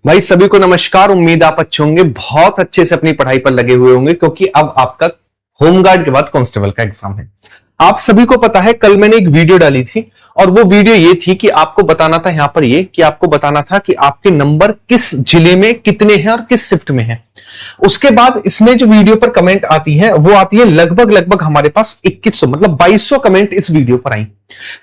भाई सभी को नमस्कार। उम्मीद आप अच्छे होंगे, बहुत अच्छे से अपनी पढ़ाई पर लगे हुए होंगे, क्योंकि अब आपका होमगार्ड के बाद कांस्टेबल का एग्जाम है। आप सभी को पता है, कल मैंने एक वीडियो डाली थी और वो वीडियो ये थी कि आपको बताना था यहां पर ये कि आपको बताना था कि आपके नंबर किस जिले में कितने हैं और किस शिफ्ट में हैं। उसके बाद इसमें जो वीडियो पर कमेंट आती है वो आती है लगभग हमारे पास 2100 मतलब 2200 कमेंट इस वीडियो पर आई।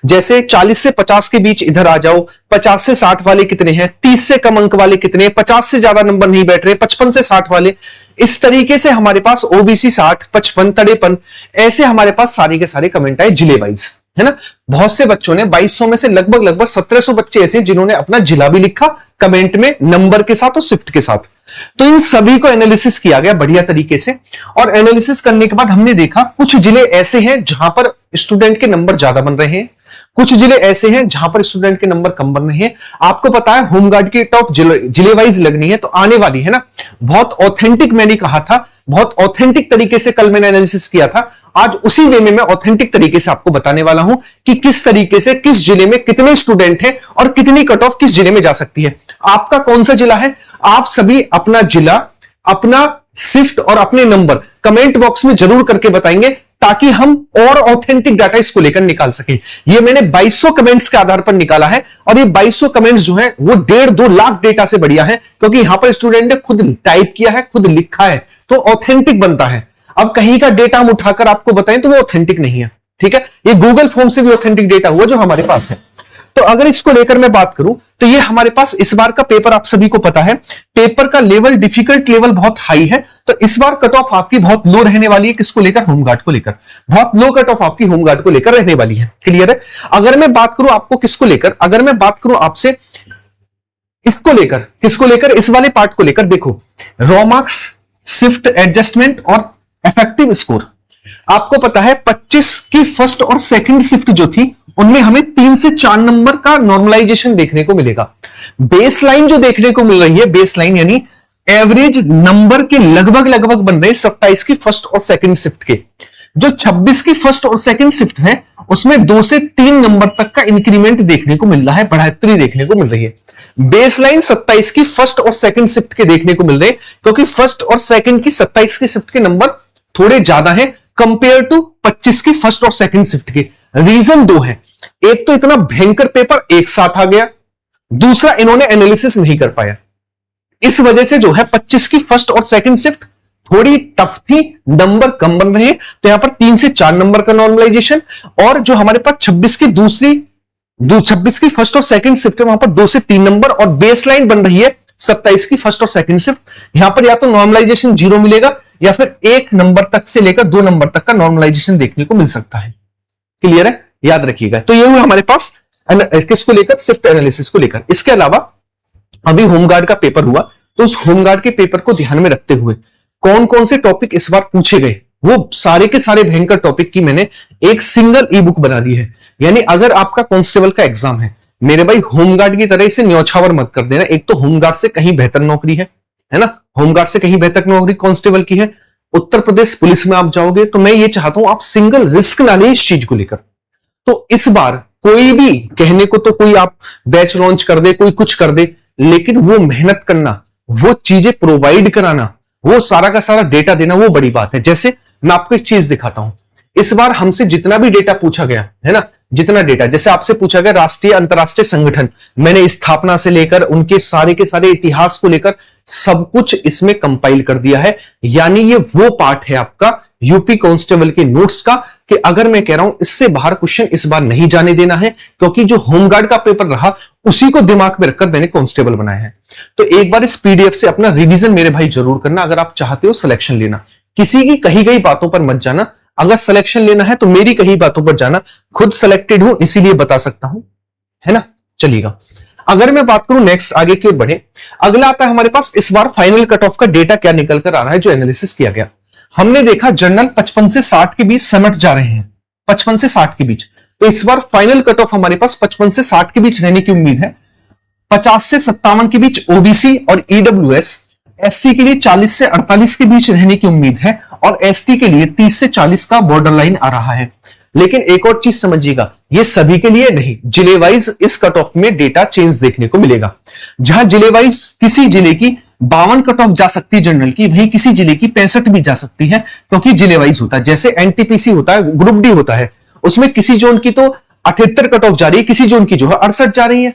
जैसे 40 से 50 के बीच इधर आ जाओ, 50 से 60 वाले कितने हैं, 30 से कम अंक वाले कितने हैं, 50 से ज्यादा नंबर नहीं बैठ रहे, 55 से 60 वाले। इस तरीके से हमारे पास ओबीसी 60, 55, 53 ऐसे हमारे पास सारे के सारे कमेंट आए जिले वाइज, है ना। बहुत से बच्चों ने 2200 में से लगभग 1700 बच्चे ऐसे जिन्होंने अपना जिला भी लिखा कमेंट में नंबर के साथ और शिफ्ट के साथ। तो इन सभी को एनालिसिस किया गया बढ़िया तरीके से, और एनालिसिस करने के बाद हमने देखा कुछ जिले ऐसे हैं जहां पर स्टूडेंट के नंबर ज्यादा बन रहे हैं, कुछ जिले ऐसे हैं जहां पर स्टूडेंट के नंबर कम बन रहे हैं। आपको पता है होमगार्ड की टॉप जिले वाइज लगनी है, तो आने वाली है ना। बहुत ऑथेंटिक मैंने कहा था, बहुत ऑथेंटिक तरीके से कल मैंने एनालिसिस किया था। आज उसी वे में मैं ऑथेंटिक तरीके से आपको बताने वाला हूं कि किस तरीके से किस जिले में कितने स्टूडेंट हैं और कितनी कट ऑफ किस जिले में जा सकती है। आपका कौन सा जिला है, आप सभी अपना जिला, अपना शिफ्ट और अपने नंबर कमेंट बॉक्स में जरूर करके बताएंगे, ताकि हम और ऑथेंटिक डाटा इसको लेकर निकाल सकें। ये मैंने 2200 कमेंट्स के आधार पर निकाला है, और ये 2200 कमेंट्स जो है वो 1.5-2 लाख डेटा से बढ़िया है, क्योंकि यहां पर स्टूडेंट ने खुद टाइप किया है, खुद लिखा है, तो ऑथेंटिक बनता है। अब कहीं का डेटा हम उठाकर आपको बताएं तो वो ऑथेंटिक नहीं है, ठीक है। ये गूगल फॉर्म से भी ऑथेंटिक डेटा हुआ जो हमारे पास है। तो अगर इसको लेकर मैं बात करूं तो ये हमारे पास इस बार का पेपर आप सभी को पता है, पेपर का लेवल, डिफिकल्ट लेवल बहुत हाई है। तो इस बार कट ऑफ आपकी बहुत लो रहने वाली है। किसको लेकर? होमगार्ड को लेकर। बहुत लो कट ऑफ आपकी होमगार्ड को लेकर रहने वाली है। क्लियर है? अगर मैं बात करूं आपको किसको लेकर, अगर मैं बात करूं आपसे इसको लेकर, किसको लेकर, इस वाले पार्ट को लेकर, देखो रॉ मार्क्स, शिफ्ट एडजस्टमेंट और इफेक्टिव स्कोर। आपको पता है 25 की फर्स्ट और सेकंड शिफ्ट जो थी उनमें हमें 3 से 4 नंबर का नॉर्मलाइजेशन देखने को मिलेगा। बेसलाइन जो देखने को मिल रही है, बेसलाइन यानी एवरेज नंबर के लगभग बन रहे 27 की फर्स्ट और सेकंड शिफ्ट के। जो 26 की फर्स्ट और सेकंड शिफ्ट है उसमें 2 से 3 नंबर तक का इंक्रीमेंट देखने को मिल रहा है, बढ़ोतरी देखने को मिल रही है। बेसलाइन 27 की फर्स्ट और सेकंड शिफ्ट के देखने को मिल रहे हैं, क्योंकि फर्स्ट और सेकंड की 27 की शिफ्ट के नंबर थोड़े ज्यादा हैं कंपेयर टू 25 की फर्स्ट और सेकंड शिफ्ट के। रीजन 2 है। एक तो इतना भयंकर पेपर एक साथ आ गया, दूसरा इन्होंने एनालिसिस नहीं कर पाया। इस वजह से जो है 25 की फर्स्ट और सेकंड शिफ्ट थोड़ी टफ थी, नंबर कम बन रहे हैं। तो यहां पर 3 से 4 नंबर का नॉर्मलाइजेशन, और जो हमारे पास 26 की फर्स्ट और सेकंड शिफ्ट है वहां पर 2 से 3 नंबर, और बेसलाइन बन रही है 27 की फर्स्ट और सेकंड शिफ्ट। यहां पर या तो नॉर्मलाइजेशन 0 मिलेगा या फिर 1 नंबर तक से लेकर 2 नंबर तक का नॉर्मलाइजेशन देखने को मिल सकता है। क्लियर है? याद रखिएगा। तो ये हुआ हमारे पास किसको लेकर, शिफ्ट एनालिसिस को लेकर। इसके अलावा अभी होमगार्ड का पेपर हुआ, तो उस होमगार्ड के पेपर को ध्यान में रखते हुए कौन कौन से टॉपिक इस बार पूछे गए, वो सारे के सारे भयंकर टॉपिक की मैंने एक सिंगल ई बुक बना दी है। यानी अगर आपका कांस्टेबल का एग्जाम है, मेरे भाई होमगार्ड की तरह इसे न्यौछावर मत कर देना। एक तो होमगार्ड से कहीं बेहतर नौकरी है ना, होमगार्ड से कहीं बेहतर नौकरी कांस्टेबल की है। उत्तर प्रदेश पुलिस में आप जाओगे, तो मैं ये चाहता हूं आप सिंगल रिस्क ना ले इस चीज को लेकर। तो इस बार कोई भी कहने को तो कोई आप बैच लॉन्च कर दे, कोई कुछ कर दे, लेकिन वो मेहनत करना, वो चीजें प्रोवाइड कराना, वो सारा का सारा डेटा देना, वो बड़ी बात है। जैसे मैं आपको एक चीज दिखाता हूं, इस बार हमसे जितना भी डेटा पूछा गया है ना, जितना डेटा जैसे आपसे पूछा गया राष्ट्रीय अंतरराष्ट्रीय संगठन, मैंने स्थापना से लेकर उनके सारे के सारे इतिहास को लेकर सब कुछ इसमें कंपाइल कर दिया है। यानी ये वो पार्ट है आपका यूपी कांस्टेबल के नोट्स का, कि अगर मैं कह रहा हूं इससे बाहर क्वेश्चन इस बार नहीं जाने देना है, क्योंकि जो होमगार्ड का पेपर रहा उसी को दिमाग में रखकर मैंने कांस्टेबल बनाया है। तो एक बार इस पीडीएफ से अपना रिवीजन मेरे भाई जरूर करना, अगर आप चाहते हो सिलेक्शन लेना। किसी की कही गई बातों पर मत जाना, अगर सिलेक्शन लेना है तो मेरी कही बातों पर जाना। खुद सिलेक्टेड हूं इसीलिए बता सकता हूं, है ना। चलिएगा, अगर मैं बात करूं नेक्स्ट आगे की ओर बढ़े, अगला आता है हमारे पास इस बार फाइनल कट ऑफ का डेटा क्या निकल कर आ रहा है जो एनालिसिस किया गया। हमने देखा जनरल 55 से 60 के बीच समट जा रहे हैं, 55 से 60 के बीच। तो इस बार फाइनल कट ऑफ हमारे पास 55 से 60 के बीच रहने की उम्मीद है। 50 से 57 के बीच ओबीसी और ईडब्ल्यूएस, एससी के लिए 40 से 48 के बीच रहने की उम्मीद है, और एसटी के लिए 30 से 40 का बॉर्डर लाइन आ रहा है। लेकिन एक और चीज समझिएगा, ये सभी के लिए नहीं, जिले वाइज इस कट ऑफ में डेटा चेंज देखने को मिलेगा। जहां जिले वाइज किसी जिले की 52 कट ऑफ जा सकती है जनरल की, वहीं किसी जिले की 65 भी जा सकती है, क्योंकि जिले वाइज होता है। जैसे एनटीपीसी होता है, ग्रुप डी होता है, उसमें किसी जोन की तो 78 कट ऑफ जा रही है, किसी जोन की जो है 68 जा रही है,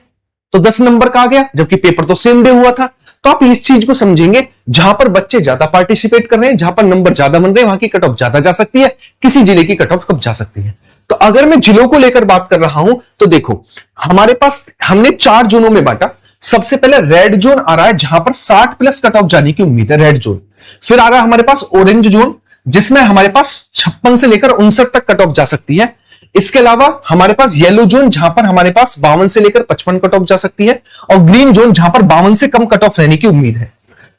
तो 10 नंबर का आ गया, जबकि पेपर तो सेम डे हुआ था। तो आप इस चीज को समझेंगे, जहां पर बच्चे ज्यादा पार्टिसिपेट कर रहे हैं, जहां पर नंबर ज्यादा बन रहे हैं, वहां की कट ऑफ ज्यादा जा सकती है, किसी जिले की कट ऑफ कब जा सकती है। तो अगर मैं जिलों को लेकर बात कर रहा हूं तो देखो, हमारे पास हमने 4 जोनों में बांटा। सबसे पहले रेड जोन आ रहा है, जहां पर 60 प्लस कट ऑफ जाने की उम्मीद है, रेड जोन। फिर आ रहा है हमारे पास ऑरेंज जोन, जिसमें हमारे पास 56 से लेकर 59 तक कट ऑफ जा सकती है। इसके अलावा हमारे पास येलो जोन, जहां पर हमारे पास 52 से लेकर 55 कट ऑफ जा सकती है, और ग्रीन जोन, जहां पर 52 से कम कट ऑफ रहने की उम्मीद है।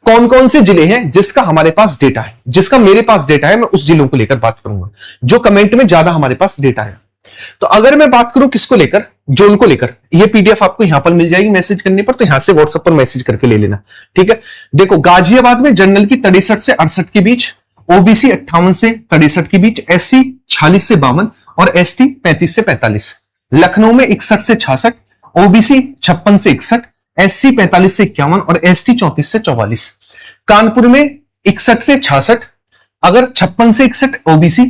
कौन कौन से जिले हैं जिसका हमारे पास डेटा है, जिसका मेरे पास डेटा है, मैं उस जिलों को लेकर बात करूंगा जो कमेंट में ज्यादा हमारे पास डेटा है। तो अगर मैं बात करूं किसको लेकर, जोन को लेकर, ये पीडीएफ आपको यहां पर मिल जाएगी मैसेज करने पर, तो यहां से व्हाट्सएप पर मैसेज करके ले लेना, ठीक है। देखो, गाजियाबाद में जनरल की 63 से 68 के बीच, ओबीसी 58 से 63 के बीच, एससी 46 से 52 और एसटी 35 से 45। लखनऊ में 61 से 66, ओबीसी 56 से 61, एससी 45 से 51 और एसटी 34 से 44। कानपुर में 61 से 66, अगर 56 से 61 ओबीसी,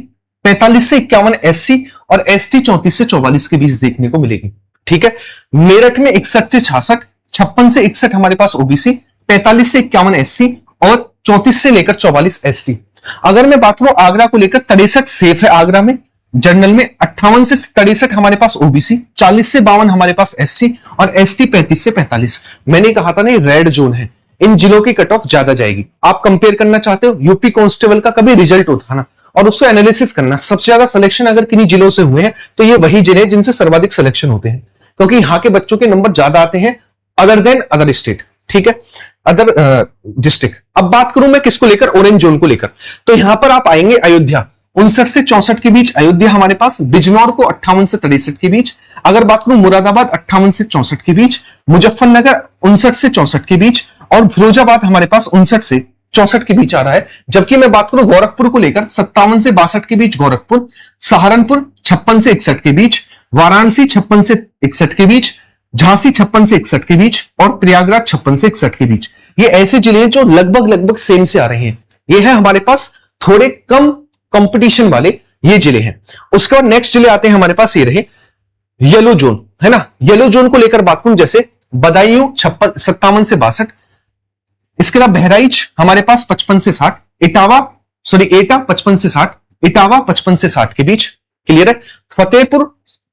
45 से 51 एससी और एसटी 34 से 44 के बीच देखने को मिलेगी, ठीक है। मेरठ में 61 से 66, 56 से 61 हमारे पास ओबीसी, 45 से 51 एससी और 34 से लेकर 44 एसटी। अगर मैं बात करूं आगरा को लेकर, 63 सेफ है आगरा में, जनरल में 58 से 63 हमारे पास ओबीसी, 40 से 52 हमारे पास एससी और एसटी 35 से 45। मैंने कहा था ना, ये रेड जोन है, इन जिलों की कट ऑफ ज्यादा जाएगी। आप कंपेयर करना चाहते हो, यूपी कांस्टेबल का कभी रिजल्ट होता ना, और उसको एनालिसिस करना, सबसे ज्यादा सिलेक्शन अगर किन्हीं जिलों से हुए हैं तो ये वही जिले हैं जिनसे सर्वाधिक सिलेक्शन होते हैं, क्योंकि यहां के बच्चों के नंबर ज्यादा आते हैं अदर देन अदर स्टेट, ठीक है, अदर डिस्ट्रिक्ट। अब बात करूं मैं किसको लेकर, ऑरेंज जोन को लेकर, तो यहां पर आप आएंगे अयोध्या 59 से 64 के बीच, अयोध्या हमारे पास, बिजनौर को 58 से 63 के बीच। अगर बात करूं मुरादाबाद 58 से 64 के बीच, मुजफ्फरनगर 59 से 64 के बीच और फिरोजाबाद हमारे पास 59 से 64 के बीच आ रहा है। जबकि मैं बात करूं गोरखपुर को लेकर, 57 से 62 के बीच गोरखपुर, सहारनपुर 56 से 61 के बीच, वाराणसी 56 से 61 के बीच, झांसी 56 से 61 के बीच और प्रयागराज 56 से 61 के बीच। ये ऐसे जिले हैं जो लगभग सेम से आ रहे हैं। ये है हमारे पास थोड़े कम कंपटीशन वाले ये जिले हैं। उसके बाद नेक्स्ट जिले आते हैं हमारे पास, ये रहे येलो जोन, है ना। येलो जोन को लेकर बात करूं, जैसे बदायूं 57 से 62, इसके अलावा बहराइच हमारे पास 55 से 60, एटा 55 से 60, इटावा 55 से 60 के बीच, क्लियर है। फतेहपुर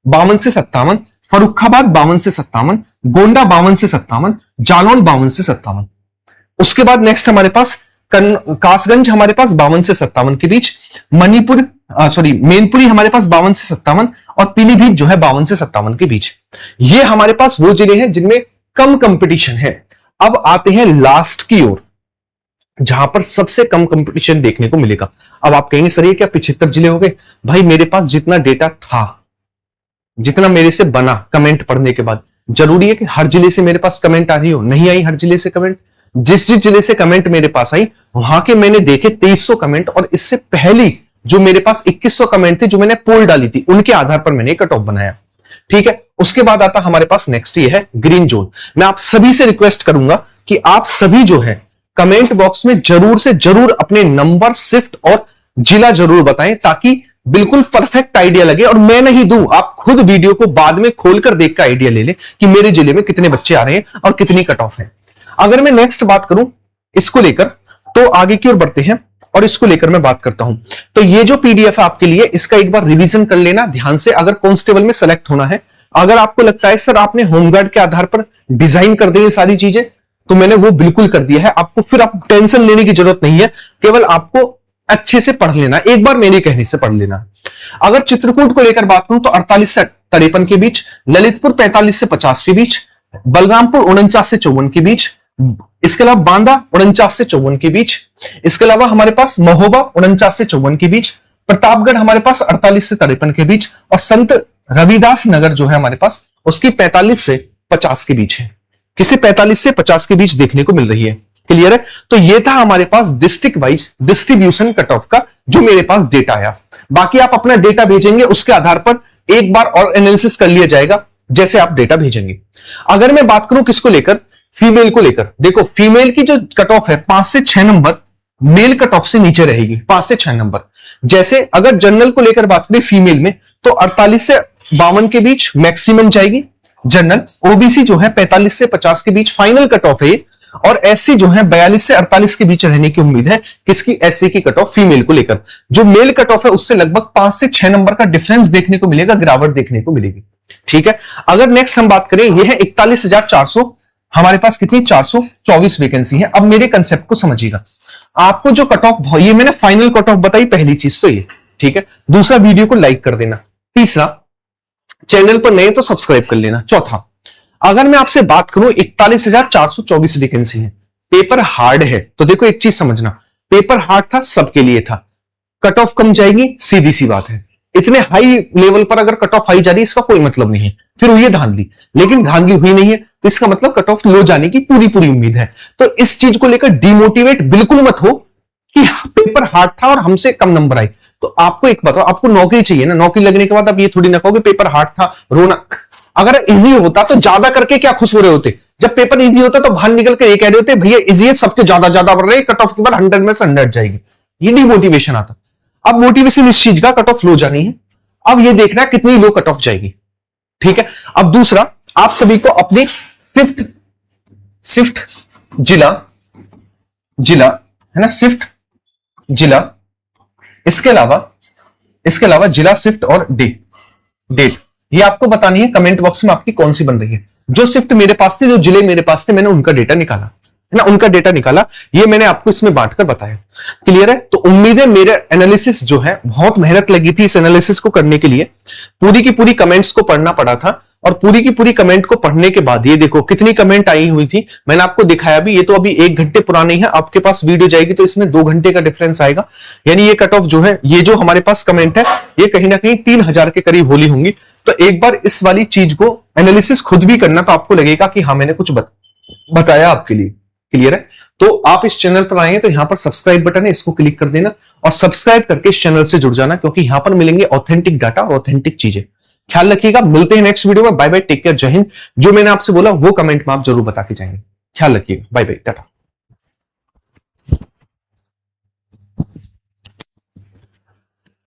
52 से 57, फर्रुखाबाद 52 से 57, गोंडा 52 से 57, जालौन 52 से 57। उसके बाद नेक्स्ट हमारे पास कासगंज हमारे पास 52 से 57 के बीच, मैनपुरी हमारे पास 52 से 57 और पीलीभीत जो है 52 से 57 के बीच। ये हमारे पास वो जिले हैं जिनमें कम कंपटीशन है। अब आते हैं लास्ट की ओर, जहां पर सबसे कम कंपटीशन देखने को मिलेगा। अब आप कहेंगे सर ये क्या 75 जिले हो गए? भाई मेरे पास जितना डेटा था, जितना मेरे से बना कमेंट पढ़ने के बाद, जरूरी है कि हर जिले से मेरे पास कमेंट आ रही हो? नहीं आई हर जिले से कमेंट। जिस जिस जिले से कमेंट मेरे पास आई, वहां के मैंने देखे 2300 कमेंट, और इससे पहली जो मेरे पास 2100 कमेंट थे जो मैंने पोल डाली थी, उनके आधार पर मैंने कट ऑफ बनाया, ठीक है। उसके बाद आता हमारे पास नेक्स्ट ये है ग्रीन जोन। मैं आप सभी से रिक्वेस्ट करूंगा कि आप सभी जो है कमेंट बॉक्स में जरूर से जरूर अपने नंबर, शिफ्ट और जिला जरूर बताएं, ताकि बिल्कुल परफेक्ट आइडिया लगे और मैं नहीं दूं, आप खुद वीडियो को बाद में खोलकर देख कर आइडिया ले लें कि मेरे जिले में कितने बच्चे आ रहे हैं और कितनी कट ऑफ है। अगर मैं नेक्स्ट बात करूं इसको लेकर, तो आगे की ओर बढ़ते हैं और इसको लेकर मैं बात करता हूं। तो ये जो पीडीएफ है आपके लिए, इसका एक बार रिवीजन कर लेना ध्यान से, अगर कांस्टेबल में सेलेक्ट होना है। अगर आपको लगता है सर आपने होमगार्ड के आधार पर डिजाइन कर दी ये सारी चीजें, तो मैंने वो बिल्कुल कर दिया है। आपको फिर आप टेंशन लेने की जरूरत नहीं है, केवल आपको अच्छे से पढ़ लेना, एक बार मेरे कहने से पढ़ लेना। अगर चित्रकूट को लेकर बात करूं तो 48 से 53 के बीच, ललितपुर 45 से 50 के बीच, बलरामपुर 49 से 54 के बीच, इसके अलावा बांदा 49 से 54 के बीच, इसके अलावा हमारे पास महोबा 49 से 54 के बीच, प्रतापगढ़ हमारे पास 48 से 53 के बीच, और संत रविदास नगर जो है हमारे पास उसकी 45 से 50 के बीच है। किसे 45 से 50 के बीच देखने को मिल रही है, क्लियर है। तो ये था हमारे पास district wise distribution cut off का जो मेरे पास डेटा आया। बाकी आप अपना डेटा भेजेंगे, उसके आधार पर एक बार और एनालिसिस कर लिया जाएगा जैसे आप डेटा भेजेंगे। अगर मैं बात करूं किसको लेकर, फीमेल को लेकर देखो, फीमेल की जो कट ऑफ है 5 से 6 नंबर मेल कट ऑफ से नीचे रहेगी, 5 से 6 नंबर। जैसे अगर जनरल को लेकर बात करें फीमेल में तो 48 से 52 के बीच मैक्सिमम जाएगी जनरल। ओबीसी जो है 45 से 50 के बीच फाइनल कट ऑफ है, और एससी जो है 42 से 48 के बीच रहने की उम्मीद है। किसकी? एससी की कट ऑफ फीमेल को लेकर। जो मेल कट ऑफ है उससे लगभग 5 से 6 नंबर का डिफरेंस देखने को मिलेगा, गिरावट देखने को मिलेगी। ठीक है, अगर नेक्स्ट हम बात करें, यह है 41,400, हमारे पास कितनी 424 वैकेंसी है। अब मेरे कंसेप्ट को समझिएगा, आपको जो कट ऑफ, ये मैंने फाइनल कट ऑफ बताई, पहली चीज तो ये। ठीक है, दूसरा वीडियो को लाइक कर देना, तीसरा चैनल पर नए तो सब्सक्राइब कर लेना, चौथा अगर मैं आपसे बात करूं 41,424 वैकेंसी है, पेपर हार्ड है, तो देखो एक चीज समझना, पेपर हार्ड था, सबके लिए था, कट ऑफ कम जाएगी, सीधी सी बात है। इतने हाई लेवल पर अगर कट ऑफ हाई जा रही है इसका कोई मतलब नहीं है, फिर हुई है धांधली, लेकिन धांधली हुई नहीं है तो इसका मतलब कट ऑफ लो जाने की पूरी पूरी उम्मीद है। तो इस चीज को लेकर डिमोटिवेट बिल्कुल मत हो कि पेपर हार्ड था और हमसे कम नंबर आए। तो आपको एक बताओ, आपको नौकरी चाहिए ना, नौकरी लगने के बाद आप ये थोड़ी ना कहोगे पेपर हार्ड था रोना। अगर इजी होता तो ज्यादा करके क्या खुश हो रहे होते? जब पेपर इजी होता तो बाहर निकल के ये कह रहे होते भैया इजी है, सबके ज्यादा ज्यादा बढ़ रहे, कट ऑफ के बाद 100 में से 100 जाएगी। ये डिमोटिवेशन आता। अब मोटिवेशन इस चीज का कट ऑफ लो जानी है, अब ये देखना है कितनी लो कट ऑफ जाएगी। ठीक है, अब दूसरा आप सभी को अपने शिफ्ट जिला है ना, शिफ्ट जिला, इसके अलावा जिला शिफ्ट और डेट ये आपको बतानी है कमेंट बॉक्स में आपकी कौन सी बन रही है। जो शिफ्ट मेरे पास थी, जो जिले मेरे पास थे, मैंने उनका डेटा निकाला है ना, उनका डेटा निकाला, ये मैंने आपको इसमें बांटकर बताया। क्लियर है? तो उम्मीद है मेरे एनालिसिस जो है, बहुत मेहनत लगी थी इस एनालिसिस को करने के लिए, पूरी की पूरी कमेंट्स को पढ़ना पड़ा था, और पूरी की पूरी कमेंट को पढ़ने के बाद ये देखो कितनी कमेंट आई हुई थी, मैंने आपको दिखाया भी। ये तो अभी 1 घंटे पुरानी है, आपके पास वीडियो जाएगी तो इसमें 2 घंटे का डिफरेंस आएगा। यानी ये कट ऑफ जो है, ये जो हमारे पास कमेंट है, ये कहीं ना कहीं 3000 के करीब होली होंगी। तो एक बार इस वाली चीज को एनालिसिस खुद भी करना, तो आपको लगेगा कि हाँ मैंने कुछ बताया आपके लिए। क्लियर है? तो आप इस चैनल पर आए तो यहां पर सब्सक्राइब बटन है, इसको क्लिक कर देना और सब्सक्राइब करके इस चैनल से जुड़ जाना, क्योंकि यहां पर मिलेंगे ऑथेंटिक डाटा और ऑथेंटिक चीजें। ख्याल रखिएगा, मिलते हैं नेक्स्ट वीडियो में। बाय बाय, टेक केयर, जय हिंद। जो मैंने आपसे बोला वो कमेंट में आप जरूर बता के जाएंगे। ख्याल रखिएगा, बाय बाय, टाटा।